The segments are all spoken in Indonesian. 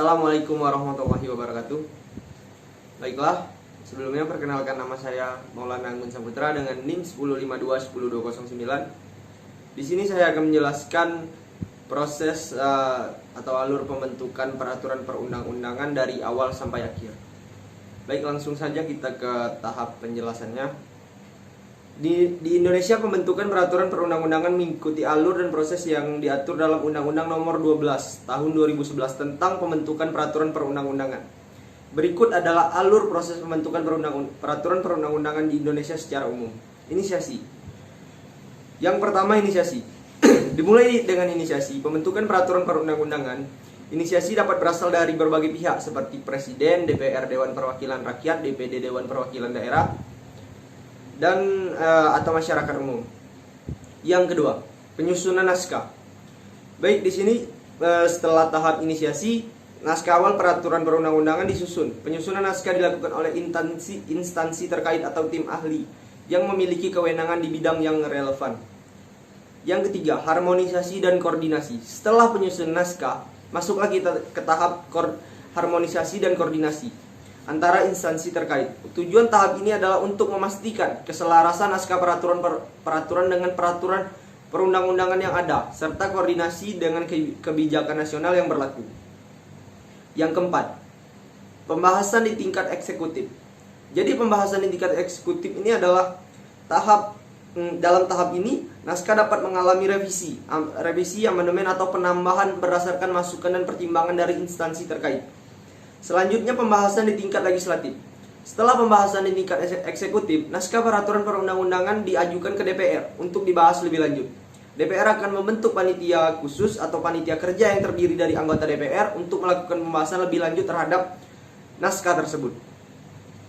Assalamualaikum warahmatullahi wabarakatuh. Baiklah, sebelumnya perkenalkan nama saya Maulana Anggun Saputra dengan NIM 105210209. Di sini saya akan menjelaskan proses atau alur pembentukan peraturan perundang-undangan dari awal sampai akhir. Baik, langsung saja kita ke tahap penjelasannya. Di Indonesia, pembentukan peraturan perundang-undangan mengikuti alur dan proses yang diatur dalam Undang-Undang Nomor 12 Tahun 2011 tentang pembentukan peraturan perundang-undangan. Berikut adalah alur proses pembentukan peraturan perundang-undangan di Indonesia secara umum. Inisiasi. Yang pertama, inisiasi. Dimulai dengan inisiasi pembentukan peraturan perundang-undangan. Inisiasi dapat berasal dari berbagai pihak seperti Presiden, DPR Dewan Perwakilan Rakyat, DPD Dewan Perwakilan Daerah, dan atau masyarakat umum. Yang kedua, penyusunan naskah. Baik, di sini setelah tahap inisiasi, naskah awal peraturan perundang-undangan disusun. Penyusunan naskah dilakukan oleh instansi terkait atau tim ahli yang memiliki kewenangan di bidang yang relevan. Yang ketiga, harmonisasi dan koordinasi. Setelah penyusunan naskah, masuklah kita ke tahap harmonisasi dan koordinasi antara instansi terkait. Tujuan tahap ini adalah untuk memastikan keselarasan naskah peraturan dengan peraturan perundang-undangan yang ada, serta koordinasi dengan kebijakan nasional yang berlaku. Yang keempat, pembahasan di tingkat eksekutif. Jadi pembahasan di tingkat eksekutif ini adalah dalam tahap ini naskah dapat mengalami revisi, amandemen atau penambahan berdasarkan masukan dan pertimbangan dari instansi terkait. Selanjutnya, pembahasan di tingkat legislatif. Setelah pembahasan di tingkat eksekutif, naskah peraturan perundang-undangan diajukan ke DPR untuk dibahas lebih lanjut. DPR akan membentuk panitia khusus atau panitia kerja yang terdiri dari anggota DPR untuk melakukan pembahasan lebih lanjut terhadap naskah tersebut.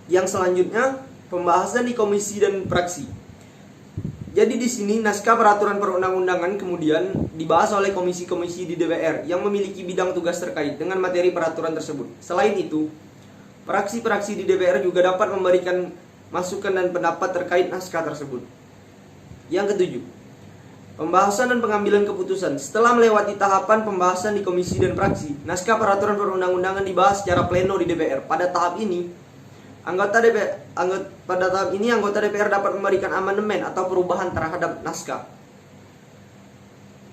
Yang selanjutnya, pembahasan di komisi dan fraksi. Jadi di sini naskah peraturan perundang-undangan kemudian dibahas oleh komisi-komisi di DPR yang memiliki bidang tugas terkait dengan materi peraturan tersebut. Selain itu, fraksi-fraksi di DPR juga dapat memberikan masukan dan pendapat terkait naskah tersebut. Yang ketujuh, pembahasan dan pengambilan keputusan. Setelah melewati tahapan pembahasan di komisi dan fraksi, naskah peraturan perundang-undangan dibahas secara pleno di DPR. Pada tahap ini, anggota DPR dapat memberikan amandemen atau perubahan terhadap naskah.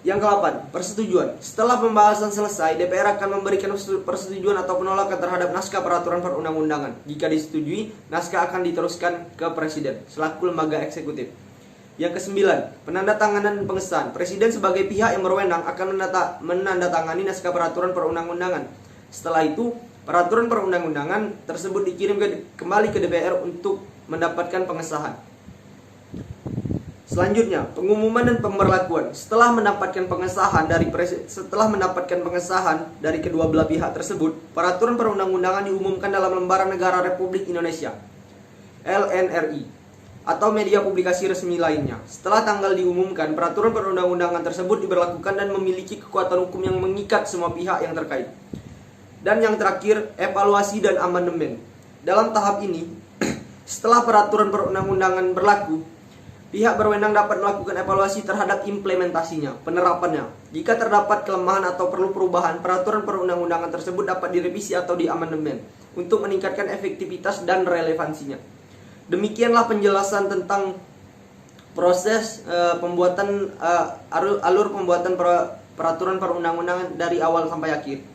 Yang ke-8, persetujuan. Setelah pembahasan selesai, DPR akan memberikan persetujuan atau penolakan terhadap naskah peraturan perundang-undangan. Jika disetujui, naskah akan diteruskan ke Presiden selaku lembaga eksekutif. Yang ke-9, penandatanganan dan pengesahan. Presiden sebagai pihak yang berwenang akan menandatangani naskah peraturan perundang-undangan. Setelah itu, peraturan perundang-undangan tersebut dikirim kembali ke DPR untuk mendapatkan pengesahan. Selanjutnya, pengumuman dan pemberlakuan. Setelah mendapatkan pengesahan dari kedua belah pihak tersebut, peraturan perundang-undangan diumumkan dalam Lembaran Negara Republik Indonesia (LNRI) atau media publikasi resmi lainnya. Setelah tanggal diumumkan, peraturan perundang-undangan tersebut diberlakukan dan memiliki kekuatan hukum yang mengikat semua pihak yang terkait. Dan yang terakhir, evaluasi dan amandemen. Dalam tahap ini, setelah peraturan perundang-undangan berlaku, pihak berwenang dapat melakukan evaluasi terhadap implementasinya, penerapannya. Jika terdapat kelemahan atau perlu perubahan, peraturan perundang-undangan tersebut dapat direvisi atau diamandemen untuk meningkatkan efektivitas dan relevansinya. Demikianlah penjelasan tentang proses alur pembuatan peraturan perundang-undangan dari awal sampai akhir.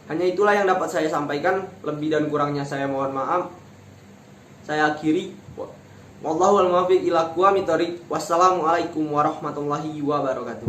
Hanya itulah yang dapat saya sampaikan. Lebih dan kurangnya saya mohon maaf. Saya akhiri. Wallahu a'lam bishawab. Wassalamualaikum warahmatullahi wabarakatuh.